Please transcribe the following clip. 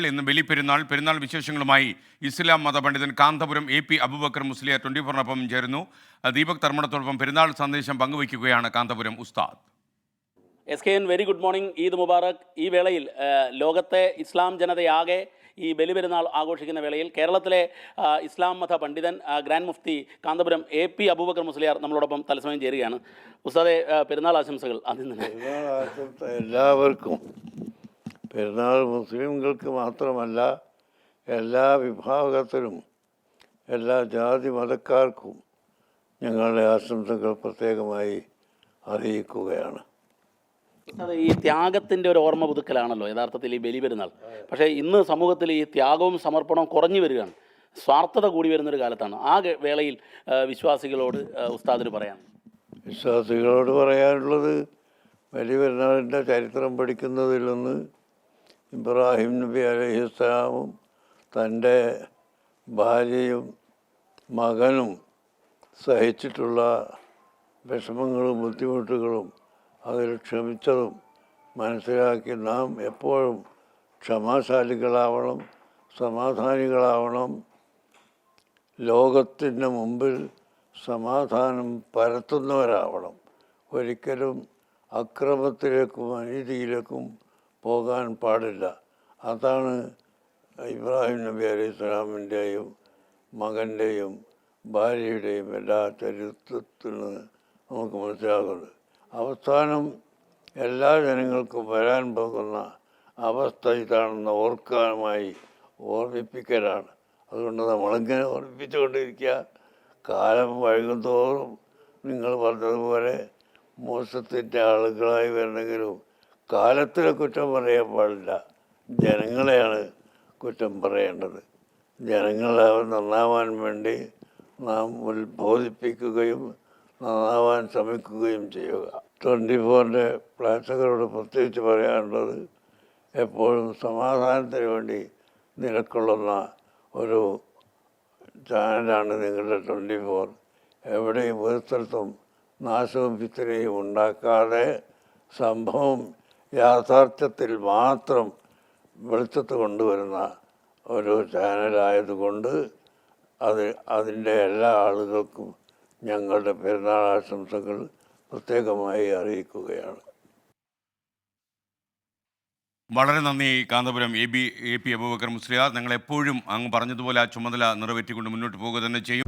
ഇന്ന് പെരുന്നാൾ വിശേഷങ്ങളുമായി ഇസ്ലാം മത പണ്ഡിതൻ കാന്തപുരം AP അബൂബക്കർ മുസ്ലിയാർ 24-നൊപ്പം ചേരുന്നു. ദീപക് തർമ്മണത്തോടൊപ്പം പെരുന്നാൾ സന്ദേശം പങ്കുവയ്ക്കുകയാണ് കാന്തപുരം ഉസ്താദ്. SKN very good morning, Eid Mubarak. ഈ വേളയിൽ ലോകത്തെ ഇസ്ലാം ജനതയാകെ ഈ ബലിപെരുന്നാൾ ആഘോഷിക്കുന്ന വേളയിൽ കേരളത്തിലെ ഇസ്ലാം മത പണ്ഡിതൻ ഗ്രാൻഡ് മുഫ്തി കാന്തപുരം AP അബൂബക്കർ മുസ്ലിയാർ നമ്മളോടൊപ്പം തത്സമയം ചേരുകയാണ്. ഉസ്താദെ, പെരുന്നാൾ ആശംസകൾ. ആദ്യം തന്നെ എല്ലാവർക്കും, പെരുന്നാൾ മുസ്ലിംകൾക്ക് മാത്രമല്ല എല്ലാ വിഭാഗത്തിലും എല്ലാ ജാതി മതക്കാർക്കും ഞങ്ങളുടെ ആശംസകൾ പ്രത്യേകമായി അറിയിക്കുകയാണ്. അതെ, ഈ ത്യാഗത്തിൻ്റെ ഒരു ഓർമ്മ പുതുക്കലാണല്ലോ യഥാർത്ഥത്തിൽ ഈ ബലിപെരുന്നാൾ. പക്ഷേ ഇന്ന് സമൂഹത്തിൽ ഈ ത്യാഗവും സമർപ്പണവും കുറഞ്ഞു വരികയാണ്, സ്വാർത്ഥത കൂടി വരുന്നൊരു കാലത്താണ്. ആ വേളയിൽ വിശ്വാസികളോട് ഉസ്താദിന് പറയാൻ വിശ്വാസികളോട് പറയാനുള്ളത്, ബലിപെരുന്നാളിൻ്റെ ചരിത്രം പഠിക്കുന്നതിൽ നിന്ന് ഇബ്രാഹിം നബി അലൈഹിസ്സലാമും തൻ്റെ ഭാര്യയും മകനും സഹിച്ചിട്ടുള്ള വിഷമങ്ങളും ബുദ്ധിമുട്ടുകളും അതിൽ ക്ഷമിച്ചതും മനസ്സിലാക്കി നാം എപ്പോഴും ക്ഷമാശാലികളാവണം, സമാധാനികളാവണം, ലോകത്തിൻ്റെ മുമ്പിൽ സമാധാനം പരത്തുന്നവരാവണം. ഒരിക്കലും അക്രമത്തിലേക്കും അനീതിയിലേക്കും പോകാൻ പാടില്ല. അതാണ് ഇബ്രാഹിം നബി അലൈഹി സ്വലാമിൻ്റെയും മകൻ്റെയും ഭാര്യയുടെയും എല്ലാ ചരിത്രത്തിൽ നിന്ന് നമുക്ക് മനസ്സിലാകുന്നത്. അവസാനം എല്ലാ ജനങ്ങൾക്കും വരാൻ പോകുന്ന അവസ്ഥ ഇതാണെന്ന് ഓർക്കാനുമായി ഓർമ്മിപ്പിക്കലാണ്. അതുകൊണ്ട് നമ്മളിങ്ങനെ ഓർമ്മിപ്പിച്ചുകൊണ്ടിരിക്കുക. കാലം വൈകുന്തോറും നിങ്ങൾ പറഞ്ഞതുപോലെ മോശത്തിൻ്റെ ആളുകളായി വരണമെങ്കിലും കാലത്തിലെ കുറ്റം പറയാൻ പാടില്ല, ജനങ്ങളെയാണ് കുറ്റം പറയേണ്ടത്. ജനങ്ങളെ നന്നാവാൻ വേണ്ടി നാം ഉത്ബോധിപ്പിക്കുകയും നന്നാവാൻ ശ്രമിക്കുകയും ചെയ്യുക. 24-ൻ്റെ പ്രേക്ഷകരോട് പ്രത്യേകിച്ച് പറയാനുള്ളത്, എപ്പോഴും സമാധാനത്തിന് വേണ്ടി നിലകൊള്ളുന്ന ഒരു ചാനലാണ് നിങ്ങളുടെ 24. എവിടെയും ഒരു സ്ഥലത്തും നാശവും ഭിത്തനയും ഉണ്ടാക്കാതെ സംഭവം യാഥാർത്ഥ്യത്തിൽ മാത്രം വെളിച്ചത്ത് കൊണ്ടുവരുന്ന ഒരു ചാനലായതുകൊണ്ട് അതിൻ്റെ എല്ലാ ആളുകൾക്കും ഞങ്ങളുടെ പെരുന്നാൾ ആശംസകൾ പ്രത്യേകമായി അറിയിക്കുകയാണ്. വളരെ നന്ദി കാന്തപുരം AP അബൂബക്കർ മുസ്ലിയാർ. ഞങ്ങൾ എപ്പോഴും അങ്ങ് പറഞ്ഞതുപോലെ ആ ചുമതല നിറവേറ്റിക്കൊണ്ട് മുന്നോട്ട് പോകുക തന്നെ ചെയ്യും.